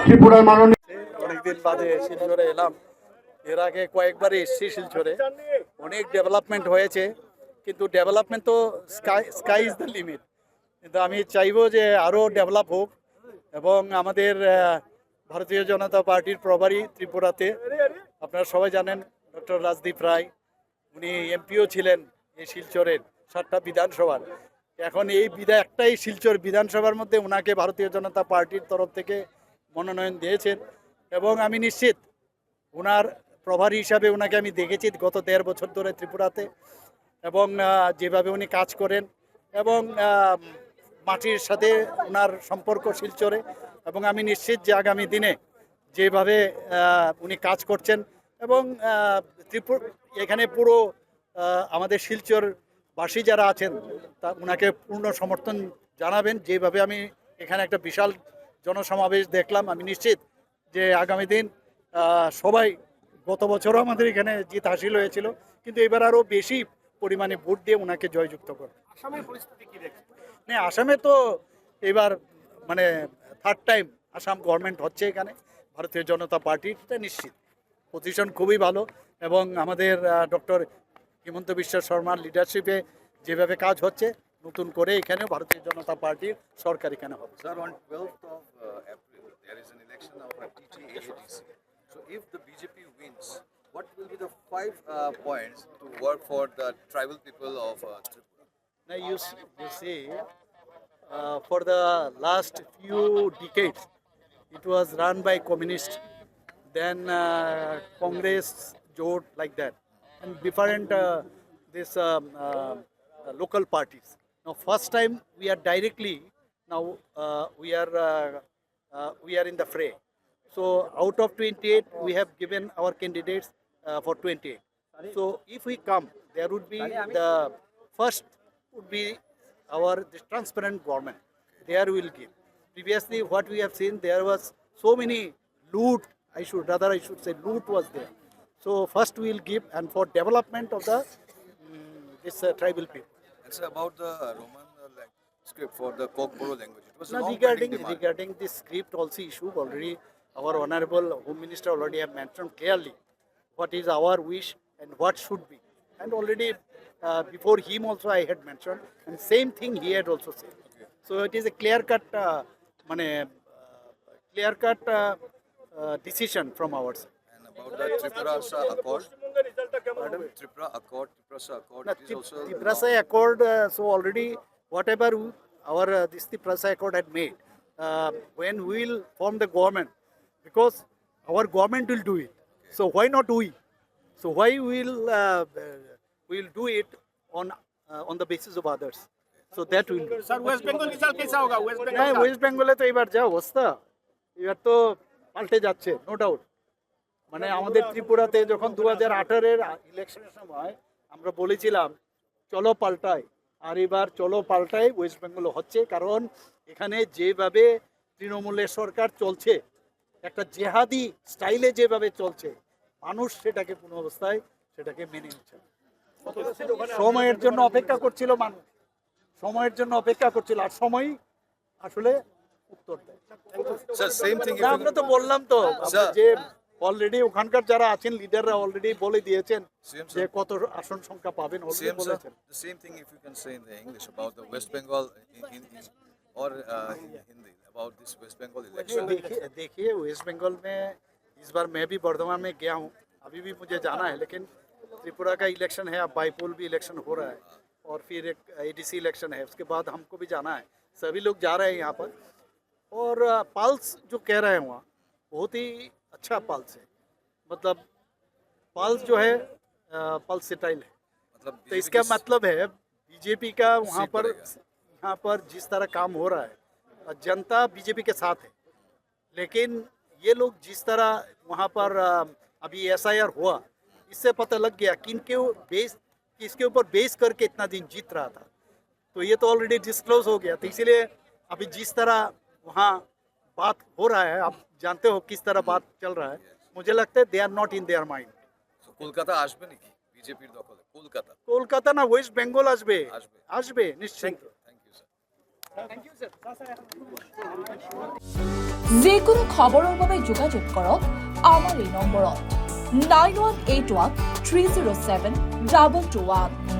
ত্রিপুরার মাননীয় অনেকদিন বাদে শিলচরে এলাম। এর আগে কয়েকবার এসেছি শিলচরে। অনেক ডেভেলপমেন্ট হয়েছে, কিন্তু ডেভেলপমেন্ট তো স্কাই ইজ দ্য লিমিট। কিন্তু আমি চাইবো যে আরও ডেভেলপ হোক, এবং আমাদের ভারতীয় জনতা পার্টির প্রভারী ত্রিপুরাতে আপনারা সবাই জানেন ডক্টর রাজদীপ রায়, উনি এমপিও ছিলেন এই শিলচরের 7টা বিধানসভার। এখন এই একটাই শিলচর বিধানসভার মধ্যে ওনাকে ভারতীয় জনতা পার্টির তরফ থেকে মনোনয়ন দিয়েছেন, এবং আমি নিশ্চিত ওনার প্রভারী হিসাবে ওনাকে আমি দেখেছি গত 1.5 বছর ধরে ত্রিপুরাতে, এবং যেভাবে উনি কাজ করেন, এবং মাটির সাথে ওনার সম্পর্ক শিলচরে, এবং আমি নিশ্চিত যে আগামী দিনে যেভাবে উনি কাজ করছেন, এবং এখানে পুরো আমাদের শিলচরবাসী যারা আছেন তা ওনাকে পূর্ণ সমর্থন জানাবেন। যেভাবে আমি এখানে একটা বিশাল জনসমাবেশ দেখলাম, আমি নিশ্চিত যে আগামী দিন সবাই, গত বছরও আমাদের এখানে জিত হাসিল হয়েছিল, কিন্তু এবার আরও বেশি পরিমাণে ভোট দিয়ে ওনাকে জয়যুক্ত করবে। আসামের পরিস্থিতি কি দেখছেন? না, আসামে তো এবার মানে 3rd টাইম আসাম গভর্নমেন্ট হচ্ছে এখানে ভারতীয় জনতা পার্টিটা, নিশ্চিত পজিশন খুবই ভালো, এবং আমাদের ডক্টর হিমন্ত বিশ্ব শর্মার লিডারশিপে যেভাবে কাজ হচ্ছে, নতুন করে এখানেও ভারতীয় জনতা পার্টির সরকার এখানে হবে। Sir, on 12th of April, there is an election of a TTADC. So if the BJP wins, what will be the 5 points to work for the tribal people of Tripura? Now you see, for the last few decades, it was run by communists, then Congress, Jot, like that, and different local parties. Now, first time we are directly now we are in the fray. So out of 28, we have given our candidates for 28. So if we come, there would be the first would be this transparent government. There we will give. Previously, what we have seen, there was so many loot. I should say loot was there. So first we will give, and for development of the this tribal people. It's about the Roman script for the Kokboro language. It was a Now long-pending demand. regarding this script also issue, already our honorable Home Minister already have mentioned clearly what is our wish and what should be. And already before him also I had mentioned, and same thing he had also said. Okay. So it is a clear-cut decision from our side. And about the Tripurasa Accord, Tripura Accord, Tripurasa Accord, Now, it is also Tripurasa Accord, so already whatever our this Tripurasa Accord had made, when we will form the government, because our government will do it. So why not we? So why we will do it on the basis of others? So that will do. Sir West Bengal result कैसा होगा? Waste Bengal হ্যাঁ, West বেঙ্গলে তো এবার যা অবস্থা, এবার তো পাল্টে যাচ্ছে, নো ডাউট। মানে আমাদের ত্রিপুরাতে যখন 2018-এর ইলেকশনের সময় আমরা বলেছিলাম চলো পাল্টাই, আর এবার চলো পাল্টাই ওয়েস্ট বেঙ্গলে হচ্ছে, কারণ এখানে যেভাবে তৃণমূলের সরকার চলছে, একটা জেহাদি স্টাইলে যেভাবে চলছে, মানুষ সেটাকে কোনো অবস্থায় সেটাকে মেনে নিচ্ছে না। সময়ের জন্য অপেক্ষা করছিল মানুষ, সময়ের জন্য অপেক্ষা করছিল, আর সময় আসলে উত্তর দেয়। Sir, same thing. না, আমরা তো বললাম তো, আমরা যে অলরেডি ওখানকার যারা আছেন লিডাররা অলরেডি বলে দিয়েছেন যে কত আসন সংখ্যা পাবেন, অলরেডি বলেছেন। The same thing if you can say in the English about the West Bengal in or Hindi about this West Bengal election. देखिए वेस्ट बंगाल में इस बार मैं भी बर्धमान में गया हूँ, अभी भी मुझे जाना है, लेकिन त्रिपुरा का इलेक्शन है, अब बाईपोल भी इलेक्शन हो रहा है, और फिर एक ADC इलेक्शन है, उसके बाद हमको भी जाना है, सभी लोग जा रहे हैं यहाँ पर। और पल्स जो कह रहे हैं वहाँ बहुत ही अच्छा पल्स है, मतलब पल्स जो है पल्स स्टाइल है, मतलब तो इसका मतलब है बीजेपी का वहाँ पर जिस तरह काम हो रहा है, जनता बीजेपी के साथ है, लेकिन ये लोग जिस तरह वहाँ पर अभी SIR हुआ, इससे पता लग गया किसके ऊपर बेस करके इतना दिन जीत रहा था, तो ये तो ऑलरेडी डिस्क्लोज हो गया। तो इसीलिए अभी जिस तरह वहाँ बात हो रहा है, आप जानते हो किस तरह बात चल रहा है, मुझे लगता है they are not in their mind. Kolkata আসবে নাকি বিজেপির দখলে? কলকাতা কলকাতা না, ওয়েস্ট বেঙ্গল আসবে, আসবে। আসবে নিশ্চয়ই। Thank you sir. যিকোনো খবৰৰ বাবে যোগাযোগ কৰক আমাৰ এই নম্বৰত 9181 307 2221